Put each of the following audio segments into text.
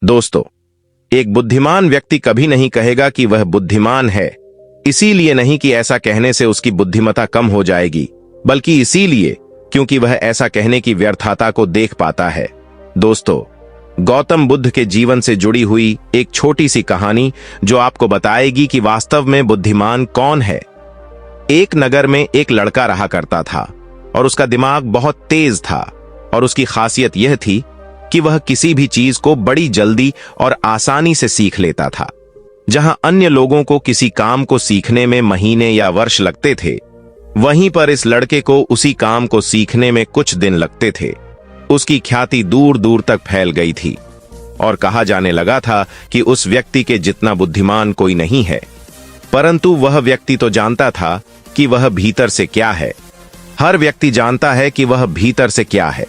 दोस्तों, एक बुद्धिमान व्यक्ति कभी नहीं कहेगा कि वह बुद्धिमान है। इसीलिए नहीं कि ऐसा कहने से उसकी बुद्धिमत्ता कम हो जाएगी, बल्कि इसीलिए क्योंकि वह ऐसा कहने की व्यर्थता को देख पाता है। दोस्तों, गौतम बुद्ध के जीवन से जुड़ी हुई एक छोटी सी कहानी जो आपको बताएगी कि वास्तव में बुद्धिमान कौन है। एक नगर में एक लड़का रहा करता था और उसका दिमाग बहुत तेज था और उसकी खासियत यह थी कि वह किसी भी चीज को बड़ी जल्दी और आसानी से सीख लेता था। जहां अन्य लोगों को किसी काम को सीखने में महीने या वर्ष लगते थे, वहीं पर इस लड़के को उसी काम को सीखने में कुछ दिन लगते थे। उसकी ख्याति दूर दूर तक फैल गई थी और कहा जाने लगा था कि उस व्यक्ति के जितना बुद्धिमान कोई नहीं है। परंतु वह व्यक्ति तो जानता था कि वह भीतर से क्या है। हर व्यक्ति जानता है कि वह भीतर से क्या है,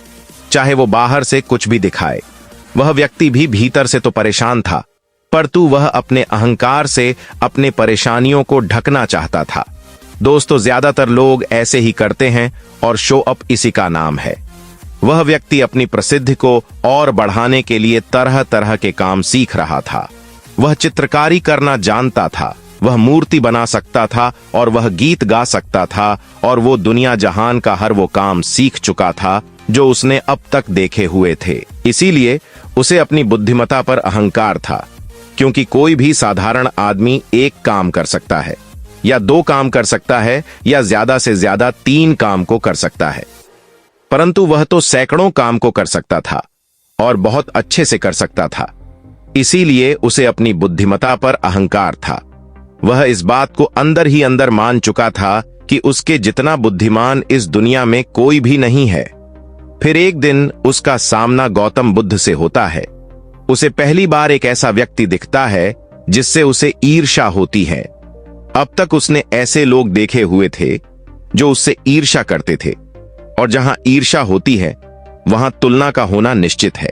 चाहे वो बाहर से कुछ भी दिखाए। वह व्यक्ति भी भीतर से तो परेशान था, परंतु वह अपने अहंकार से अपने परेशानियों को ढकना चाहता था। दोस्तों, ज्यादातर लोग ऐसे ही करते हैं और शो अप इसी का नाम है। वह व्यक्ति अपनी प्रसिद्धि को और बढ़ाने के लिए तरह तरह के काम सीख रहा था। वह चित्रकारी करना जानता था, वह मूर्ति बना सकता था और वह गीत गा सकता था और वो दुनिया जहान का हर वो काम सीख चुका था जो उसने अब तक देखे हुए थे। इसीलिए उसे अपनी बुद्धिमत्ता पर अहंकार था, क्योंकि कोई भी साधारण आदमी एक काम कर सकता है या दो काम कर सकता है या ज्यादा से ज्यादा 3 काम को कर सकता है, परंतु वह तो सैकड़ों काम को कर सकता था और बहुत अच्छे से कर सकता था। इसीलिए उसे अपनी बुद्धिमत्ता पर अहंकार था। वह इस बात को अंदर ही अंदर मान चुका था कि उसके जितना बुद्धिमान इस दुनिया में कोई भी नहीं है। फिर एक दिन उसका सामना गौतम बुद्ध से होता है। उसे पहली बार एक ऐसा व्यक्ति दिखता है जिससे उसे ईर्ष्या होती है। अब तक उसने ऐसे लोग देखे हुए थे जो उससे ईर्ष्या करते थे, और जहां ईर्ष्या होती है वहां तुलना का होना निश्चित है।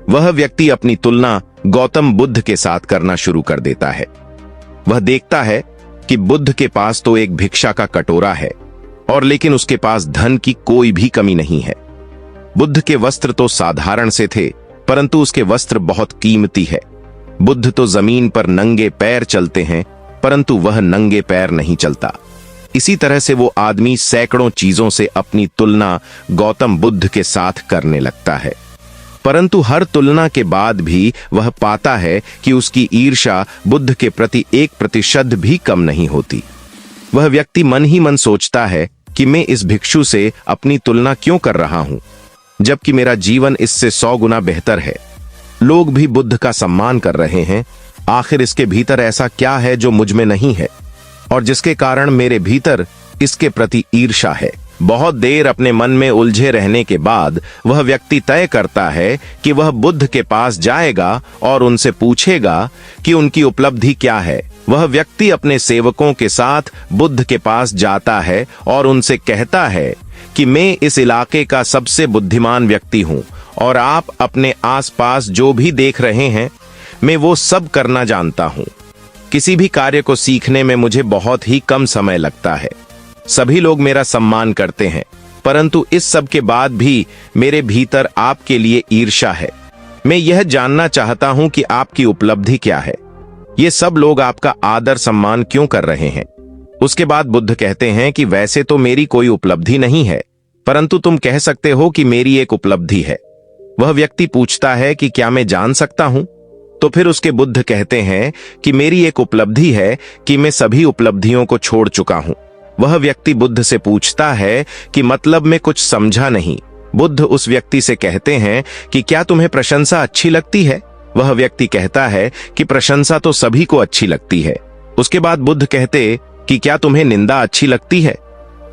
वह व्यक्ति अपनी तुलना गौतम बुद्ध के साथ करना शुरू कर देता है। वह देखता है कि बुद्ध के पास तो एक भिक्षा का कटोरा है और लेकिन उसके पास धन की कोई भी कमी नहीं है। बुद्ध के वस्त्र तो साधारण से थे, परंतु उसके वस्त्र बहुत कीमती है। बुद्ध तो जमीन पर नंगे पैर चलते हैं, परंतु वह नंगे पैर नहीं चलता। इसी तरह से वो आदमी सैकड़ों चीजों से अपनी तुलना गौतम बुद्ध के साथ करने लगता है, परंतु हर तुलना के बाद भी वह पाता है कि उसकी ईर्ष्या बुद्ध के प्रति 1% भी कम नहीं होती। वह व्यक्ति मन ही मन सोचता है कि मैं इस भिक्षु से अपनी तुलना क्यों कर रहा हूं, जबकि मेरा जीवन इससे 100 गुना बेहतर है। लोग भी बुद्ध का सम्मान कर रहे हैं। आखिर इसके भीतर ऐसा क्या है जो मुझ में नहीं है और जिसके कारण मेरे भीतर इसके प्रति ईर्ष्या है। बहुत देर अपने मन में उलझे रहने के बाद वह व्यक्ति तय करता है कि वह बुद्ध के पास जाएगा और उनसे पूछेगा कि उनकी उपलब्धि क्या है। वह व्यक्ति अपने सेवकों के साथ बुद्ध के पास जाता है और उनसे कहता है कि मैं इस इलाके का सबसे बुद्धिमान व्यक्ति हूं और आप अपने आसपास जो भी देख रहे हैं मैं वो सब करना जानता हूं। किसी भी कार्य को सीखने में मुझे बहुत ही कम समय लगता है। सभी लोग मेरा सम्मान करते हैं, परंतु इस सब के बाद भी मेरे भीतर आपके लिए ईर्ष्या है। मैं यह जानना चाहता हूं कि आपकी उपलब्धि क्या है। ये सब लोग आपका आदर सम्मान क्यों कर रहे हैं। उसके बाद बुद्ध कहते हैं कि वैसे तो मेरी कोई उपलब्धि नहीं है, परंतु तुम कह सकते हो कि मेरी एक उपलब्धि है। वह व्यक्ति पूछता है कि क्या मैं जान सकता हूं। तो फिर उसके बुद्ध कहते हैं कि मेरी एक उपलब्धि है कि मैं सभी उपलब्धियों को छोड़ चुका हूं। वह व्यक्ति बुद्ध से पूछता है कि मतलब मैं कुछ समझा नहीं। बुद्ध उस व्यक्ति से कहते हैं कि क्या तुम्हें प्रशंसा अच्छी लगती है। वह व्यक्ति कहता है कि प्रशंसा तो सभी को अच्छी लगती है। उसके बाद बुद्ध कहते कि क्या तुम्हें निंदा अच्छी लगती है।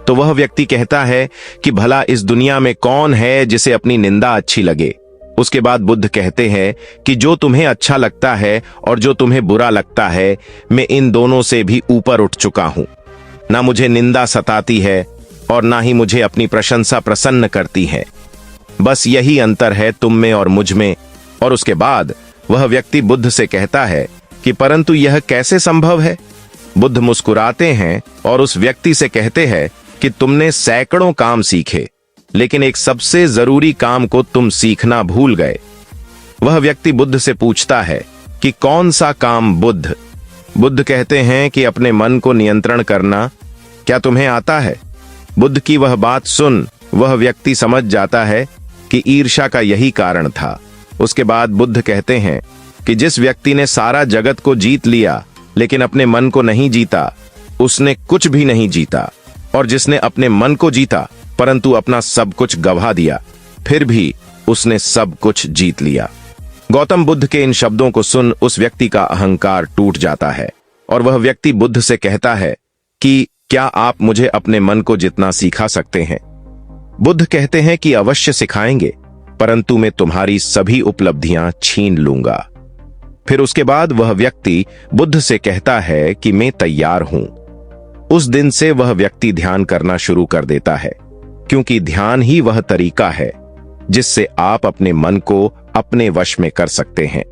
तो वह व्यक्ति कहता है कि भला इस दुनिया में कौन है जिसे अपनी निंदा अच्छी लगे। उसके बाद बुद्ध कहते हैं कि जो तुम्हें अच्छा लगता है और जो तुम्हें बुरा लगता है, मैं इन दोनों से भी ऊपर उठ चुका हूं। ना मुझे निंदा सताती है और ना ही मुझे अपनी प्रशंसा प्रसन्न करती है। बस यही अंतर है तुम में और मुझ में। और उसके बाद वह व्यक्ति बुद्ध से कहता है कि परंतु यह कैसे संभव है। बुद्ध मुस्कुराते हैं और उस व्यक्ति से कहते हैं कि तुमने सैकड़ों काम सीखे, लेकिन एक सबसे जरूरी काम को तुम सीखना भूल गए। वह व्यक्ति बुद्ध से पूछता है कि कौन सा काम बुद्ध? बुद्ध कहते हैं कि अपने मन को नियंत्रण करना। क्या तुम्हें आता है? बुद्ध की वह बात सुन वह व्यक्ति समझ जाता है कि ईर्ष्या का यही कारण था। उसके बाद बुद्ध कहते हैं कि जिस व्यक्ति ने सारा जगत को जीत लिया लेकिन अपने मन को नहीं जीता, उसने कुछ भी नहीं जीता। और जिसने अपने मन को जीता परंतु अपना सब कुछ गवा दिया, फिर भी उसने सब कुछ जीत लिया। गौतम बुद्ध के इन शब्दों को सुन उस व्यक्ति का अहंकार टूट जाता है और वह व्यक्ति बुद्ध से कहता है कि क्या आप मुझे अपने मन को जितना सिखा सकते हैं? बुद्ध कहते हैं कि अवश्य सिखाएंगे, परंतु मैं तुम्हारी सभी उपलब्धियां छीन लूंगा। फिर उसके बाद वह व्यक्ति बुद्ध से कहता है कि मैं तैयार हूं। उस दिन से वह व्यक्ति ध्यान करना शुरू कर देता है, क्योंकि ध्यान ही वह तरीका है जिससे आप अपने मन को अपने वश में कर सकते हैं।